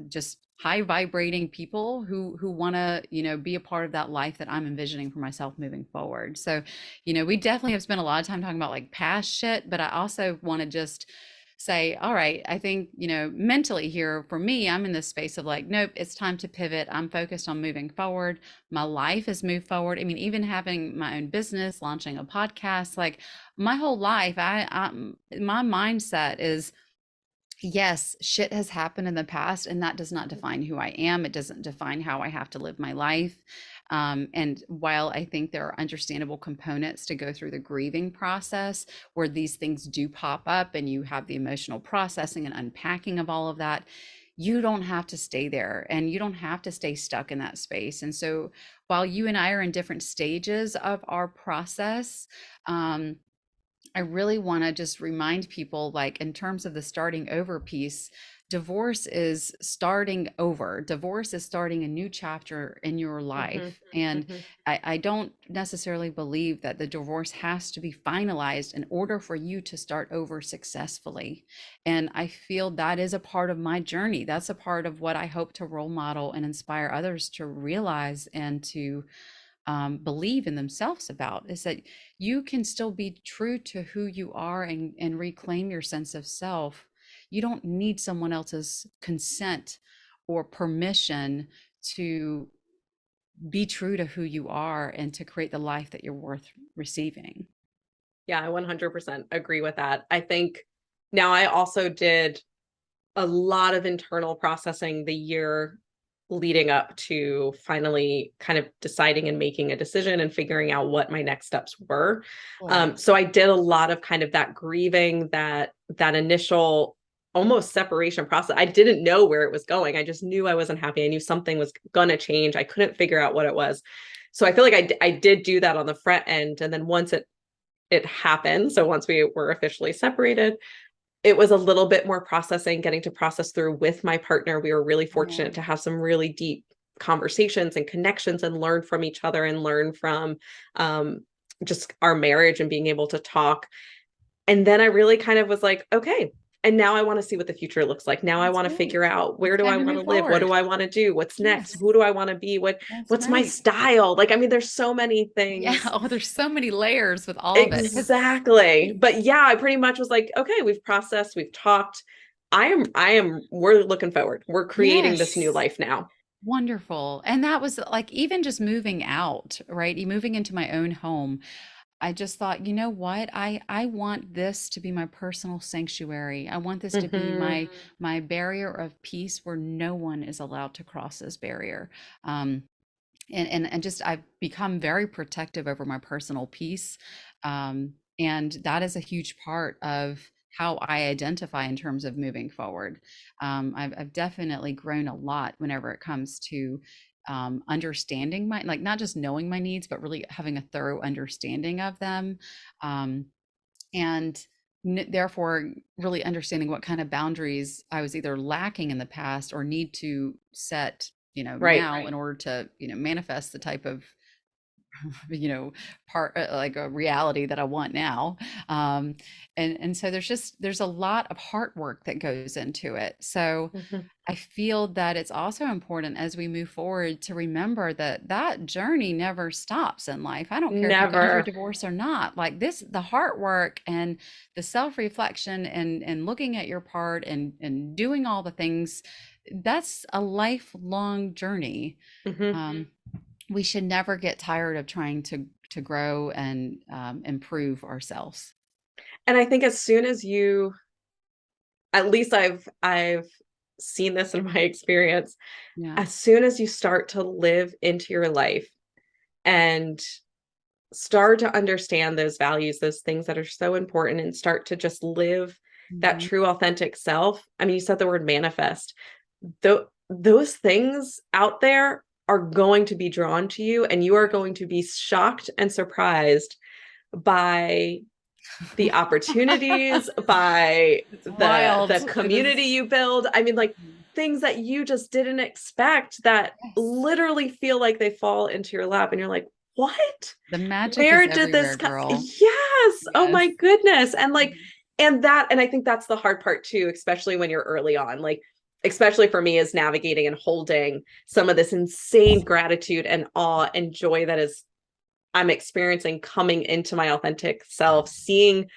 just high vibrating people who want to, be a part of that life that I'm envisioning for myself moving forward. So, we definitely have spent a lot of time talking about like past shit, but I also want to just say, all right, I think, mentally here for me, I'm in this space of like, nope, it's time to pivot. I'm focused on moving forward. My life has moved forward. I mean, even having my own business, launching a podcast, like my whole life, my mindset is, yes, shit has happened in the past, and that does not define who I am. It doesn't define how I have to live my life. And while I think there are understandable components to go through the grieving process where these things do pop up and you have the emotional processing and unpacking of all of that, you don't have to stay there and you don't have to stay stuck in that space. And so while you and I are in different stages of our process, I really want to just remind people, like, in terms of the starting over piece, divorce is starting over. Divorce is starting a new chapter in your Mhm. life. And Mhm. I don't necessarily believe that the divorce has to be finalized in order for you to start over successfully. And I feel that is a part of my journey. That's a part of what I hope to role model and inspire others to realize and to believe in themselves about, is that you can still be true to who you are and reclaim your sense of self. You don't need someone else's consent or permission to be true to who you are and to create the life that you're worth receiving. Yeah, I 100% agree with that. I think now I also did a lot of internal processing the year leading up to finally kind of deciding and making a decision and figuring out what my next steps were. Right. So I did a lot of kind of that grieving, that initial almost separation process. I didn't know where it was going. I just knew I wasn't happy. I knew something was gonna change. I couldn't figure out what it was. So I feel like I did do that on the front end, and then once it happened, so once we were officially separated, it was a little bit more processing, getting to process through with my partner. We were really fortunate Right. to have some really deep conversations and connections and learn from each other and learn from um, just our marriage and being able to talk. And then I really kind of was like, okay, and now I want to see what the future looks like. Now I That's want to right. figure out, where It's do I time to want to move live? What do forward. I want to do? What's next? Yes, Who do I want to be? that's What's my right. style? Like, I mean, there's so many Yeah. things. Oh, there's so many layers with all of it. Because Exactly. But yeah, I pretty much was like, okay, we've processed, we've talked. We're looking forward. We're creating this new yes. life now. Wonderful. And that was like even just moving out, right? Moving into my own home. I just thought, you know what? I want this to be my personal sanctuary. I want this to be Hmm. my barrier of peace where no one is allowed to cross this barrier. Um, and just I've become very protective over my personal peace. And that is a huge part of how I identify in terms of moving forward. I've definitely grown a lot whenever it comes to understanding my, like, not just knowing my needs, but really having a thorough understanding of them. Um, and therefore really understanding what kind of boundaries I was either lacking in the past or need to set, Right. now in order to, manifest the type of, you know, part like a reality that I want now. Um, and so there's a lot of heart work that goes into it. So Mhm. I feel that it's also important as we move forward to remember that that journey never stops in life. I don't care if you've gone through a Never. divorce or not. Like this, the heart work and the self-reflection and looking at your part and doing all the things, that's a lifelong journey. Hmm. Um, we should never get tired of trying to grow and improve ourselves. And I think as soon as you, at least I've seen this in my experience, Yeah. as soon as you start to live into your life and start to understand those values, those things that are so important, and start to just live that Mhm. true authentic self. I mean, you said the word manifest. Those things out there are going to be drawn to you, and you are going to be shocked and surprised by the opportunities, by It's wild. the It community is. you build. I mean, like Mhm. things that you just didn't expect that Yes. literally feel like they fall into your lap, and you're like, what? The magic is Where did everywhere, this girl. yes, oh Yes. my goodness. And like, Mhm. and I think that's the hard part too, especially when you're early on, like especially for me, is navigating and holding some of this insane gratitude and awe and joy that is I'm experiencing coming into my authentic self, seeing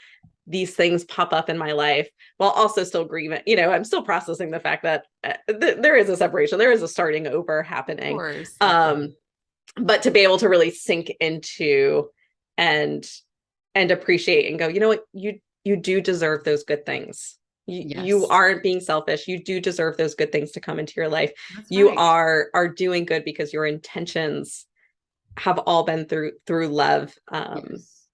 these things pop up in my life while also still grieving. I'm still processing the fact that there is a separation, there is a starting over Of happening. course. But to be able to really sink into and appreciate and go, you know what, you do deserve those good things. You Yes. aren't being selfish. You do deserve those good things to come into your life. That's You right. are doing good because your intentions have all been through love. Yes.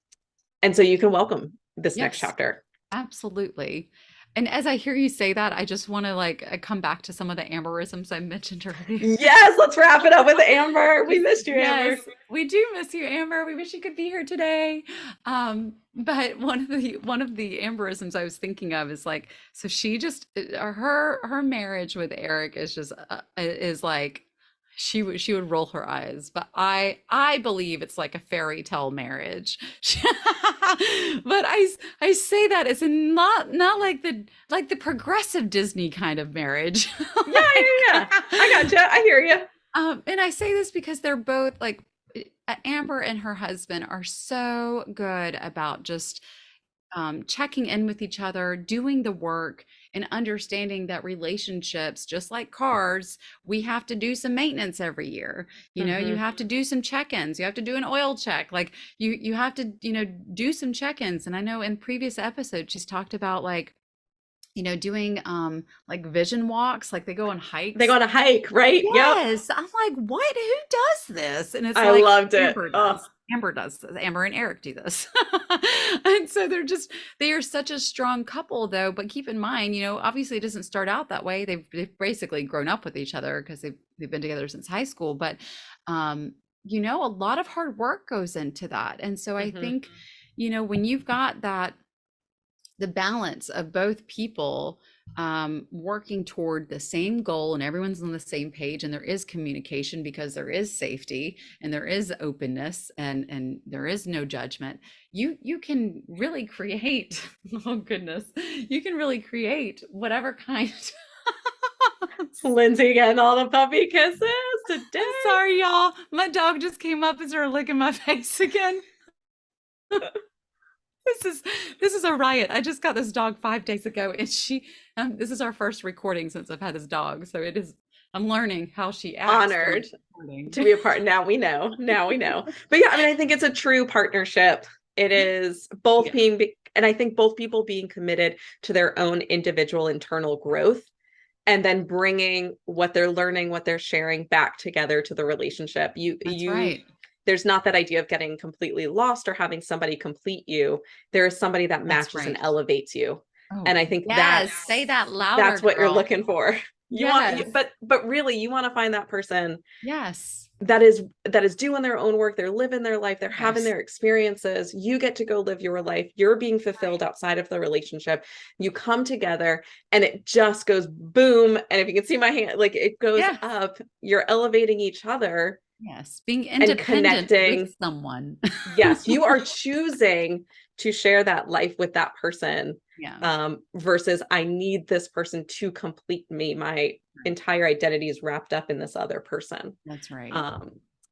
And so you can welcome this next Yes. chapter. Absolutely. And as I hear you say that, I just want to like come back to some of the Amberisms I mentioned earlier. Yes, let's wrap it up with Amber. We missed you, Yes, Amber. we do miss you, Amber. We wish you could be here today. But one of the Amberisms I was thinking of is like, so she just her marriage with Eric is just is like she would roll her eyes, but I believe it's like a fairy tale marriage. But I say that it's not like the progressive Disney kind of marriage. Yeah, yeah, yeah. I gotcha. I hear you. And I say this because they're both like Amber and her husband are so good about just checking in with each other, doing the work, and understanding that relationships, just like cars, we have to do some maintenance every year. You Mm-hmm. have to do some check-ins. You have to do an oil check. Like you have to, do some check-ins. And I know in previous episodes she's talked about like doing like vision walks, like they go on They go hikes. on a hike, right? Yep. Yes, I'm like, what? Who does this? And it's I like loved it. Amber Oh, does. Amber does this. Amber and Eric do this. And so they are such a strong couple though, but keep in mind, obviously it doesn't start out that way. They've basically grown up with each other because they've been together since high school, but a lot of hard work goes into that. And so I mm-hmm. think, when you've got that the balance of both people working toward the same goal and everyone's on the same page and there is communication because there is safety and there is openness and there is no judgment, you can really create oh goodness, you can really create whatever kind. Lindsey getting all the puppy kisses today. I'm sorry, y'all, my dog just came up and started licking my face again. This is a riot. I just got this dog 5 days ago, and this is our first recording since I've had this dog, so it is. I'm learning how she acts during Honored recording. to be a part. Now we know. Now we know. But yeah, I mean, I think it's a true partnership. It is both Yeah, and I think both people being committed to their own individual internal growth and then bringing what they're learning, what they're sharing back together to the relationship. that's right. There's not that idea of getting completely lost or having somebody complete you. There is somebody that That's matches and right. elevates you. Oh, And I think yes. Say that louder, that's what you're girl. looking for. Yes. But really you want to find that person Yes. that is doing their own work, they're living their life, they're having Yes. their experiences, you get to go live your life, you're being fulfilled outside of the relationship, you come together and it just goes boom. And if you can see my hand, like it goes Yes. up, you're elevating each other Yes. Being and independent connecting. with someone. Yes, you are choosing to share that life with that person Yeah. versus I need this person to complete me. My entire identity is wrapped up in this other person. That's right.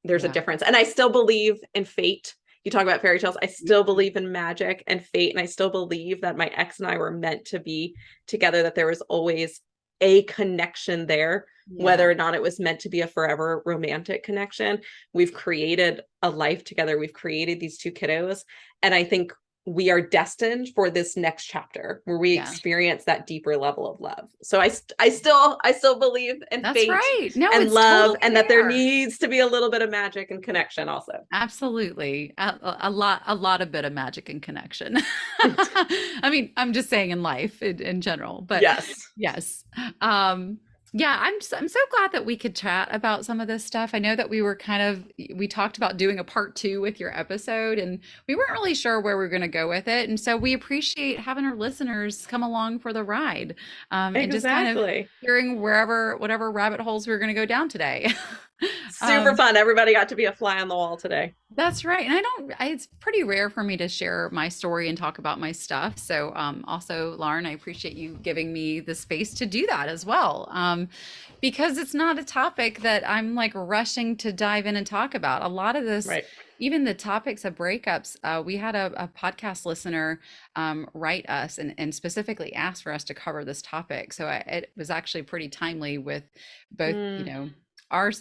There's a Yeah. difference. And I still believe in fate. You talk about fairy tales. I still Mhm. believe in magic and fate. And I still believe that my ex and I were meant to be together, that there was always a connection there, Yeah. whether or not it was meant to be a forever romantic connection. We've created a life together. We've created these two kiddos. And I think we are destined for this next chapter where we Yeah. experience that deeper level of love. So I still believe in That's fate right. No, and it's love, totally and that there there. needs to be a little bit of magic and connection also. Absolutely. A lot of bit of magic and connection. I mean, I'm just saying in life in general, but Yes. yes. Yeah, I'm so glad that we could chat about some of this stuff. I know that we talked about doing a part 2 with your episode, and we weren't really sure where we were going to go with it. And so we appreciate having our listeners come along for the ride, and just kind of Exactly. hearing whatever rabbit holes we were going to go down today. Super fun. Everybody got to be a fly on the wall today. That's right. And it's pretty rare for me to share my story and talk about my stuff. So, also, Lauren, I appreciate you giving me the space to do that as well. Because it's not a topic that I'm like rushing to dive in and talk about. A lot of this, Right. even the topics of breakups, we had a podcast listener write us and specifically ask for us to cover this topic. So it was actually pretty timely with both, you know,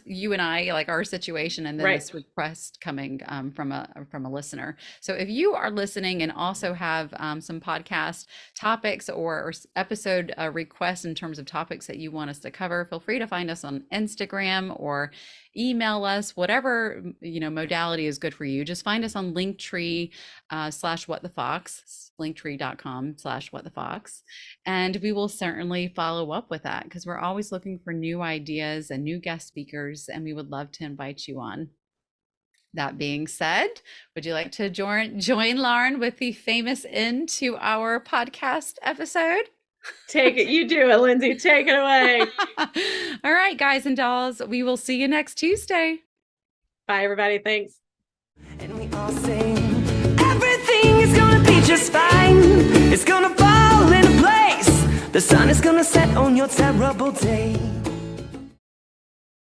you and I, like our situation, and then Right. this request coming from a listener. So if you are listening and also have some podcast topics or episode requests in terms of topics that you want us to cover, feel free to find us on Instagram or email us, whatever modality is good for you. Just find us on Linktree /whatthefox, linktree.com/whatthefox, and we will certainly follow up with that, because we're always looking for new ideas and new guest speakers, and we would love to invite you on. That being said, would you like to join Lauren with the famous end to our podcast episode? Take it. You do it, Lindsay. Take it away. All right, guys and dolls, we will see you next Tuesday. Bye, everybody. Thanks. And we all sing, everything is gonna be just fine. It's gonna fall into place. The sun is gonna set on your terrible day.